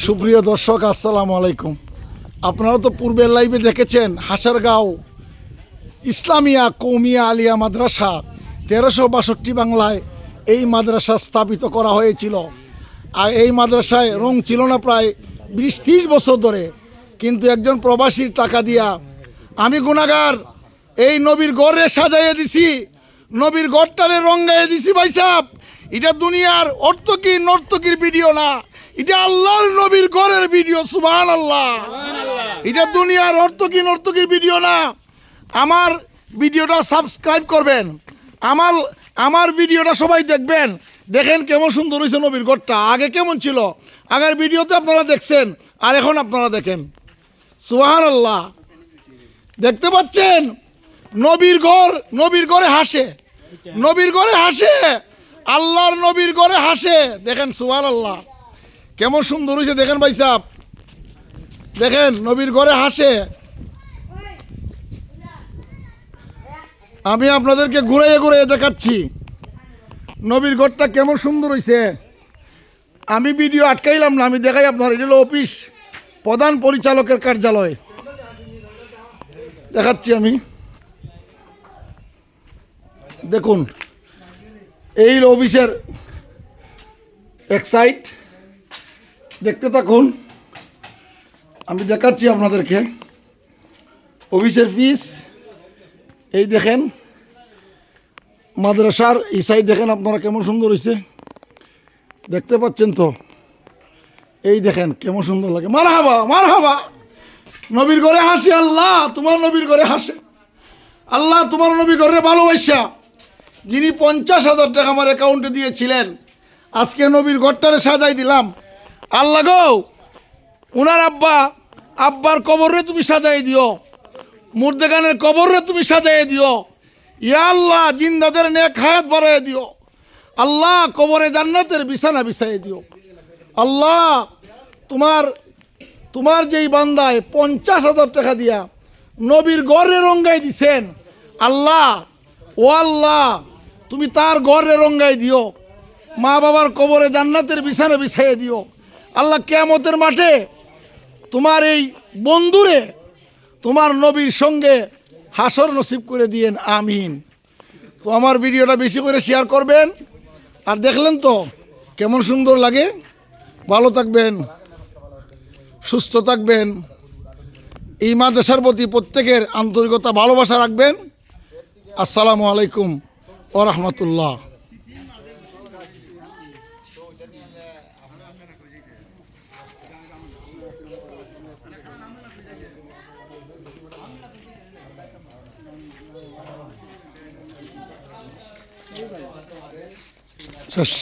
সুপ্রিয় দর্শক, আসসালামু আলাইকুম। আপনারা তো পূর্বের লাইভে দেখেছেন হাসারগাঁও ইসলামিয়া কৌমিয়া আলিয়া মাদ্রাসা 1362 বাংলায় এই মাদ্রাসা স্থাপিত করা হয়েছিল। আর এই মাদ্রাসায় রং ছিল না প্রায় 20-30 বছর ধরে, কিন্তু একজন প্রবাসীর টাকা দিয়া আমি গুনাহগার এই নবীর গড়ে সাজাইয়ে দিছি, নবীর গড়টারে রঙাইয়ে দিছি। ভাই সাহেব, এটা দুনিয়ার অর্থকীর নর্তকীর ভিডিও না, এটা আল্লাহর নবীর গড়ের ভিডিও। সুবহানাল্লাহ। এটা দুনিয়ার অর্থকী নর্তকীর ভিডিও না। আমার ভিডিওটা সাবস্ক্রাইব করবেন, আমার ভিডিওটা সবাই দেখবেন। দেখেন কেমন সুন্দর হয়েছে নবীর গড়টা। আগে কেমন ছিল, আগের ভিডিওতে আপনারা দেখছেন, আর এখন আপনারা দেখেন। সুবহানাল্লাহ। দেখতে পাচ্ছেন নবীর ঘরে হাসে, নবীর ঘরে হাসে, আল্লাহর নবীর ঘরে হাসে। দেখেন সুবহানাল্লাহ, কেমন সুন্দর হয়েছে দেখেন ভাই সাহেব। দেখেন নবীর ঘরে হাসে। আমি আপনাদেরকে ঘুরাইয়ে ঘুরাইয়ে দেখাচ্ছি নবীর ঘরটা কেমন সুন্দর হয়েছে। আমি ভিডিও আটকাইলাম না, আমি দেখাই আপনার। এটা হলো অফিস, প্রধান পরিচালকের কার্যালয়। দেখাচ্ছি আমি, দেখুন এই অফিসের এক সাইড, দেখতে থাকুন। আমি দেখাচ্ছি আপনাদেরকে অফিসের ফিস। এই দেখেন মাদ্রাসার এই সাইড দেখেন আপনারা কেমন সুন্দর হয়েছে, দেখতে পাচ্ছেন তো। এই দেখেন কেমন সুন্দর লাগে। মারহাবা মারহাবা। নবীর ঘরে হাসি, আল্লাহ তোমার নবীর ঘরে হাসে। আল্লাহ তোমার নবীর ঘরে ভালোবাসা যিনি 50,000 টাকা আমার অ্যাকাউন্টে দিয়েছিলেন, আজকে নবীর ঘরটারে সাজাই দিলাম। আল্লাহ গো, উনার আব্বার কবরে তুমি সাজাই দিও, মুর্দেগানের কবরে তুমি সাজাই দিও। ইয়া আল্লাহ, জিন্দাদের নেক হায়াত বাড়াই দিও। আল্লাহ কবরে জান্নাতের বিছানা বিছাই দিও। আল্লাহ তোমার যেই বান্দায় 50,000 টাকা দিয়া নবীর ঘরে রঙ্গাই দিছেন, আল্লাহ ও আল্লাহ তুমি তার ঘরে রঙ্গাই দিও। মা বাবার কবরে জান্নাতের বিছানা বিছাই দিও। আল্লাহ কিয়ামতের মাঠে তোমার এই বন্ধুরে তোমার নবীর সঙ্গে হাসর নসিব করে দিয়েন, আমিন। তো আমার ভিডিওটা বেশি করে শেয়ার করবেন। আর দেখলেন তো কেমন সুন্দর লাগে। ভালো থাকবেন, সুস্থ থাকবেন। এই মাদ্রাসার প্রতি প্রত্যেকের আন্তরিকতা ভালোবাসা রাখবেন। আসসালামু আলাইকুম ওয়া রাহমাতুল্লাহ। শেষ।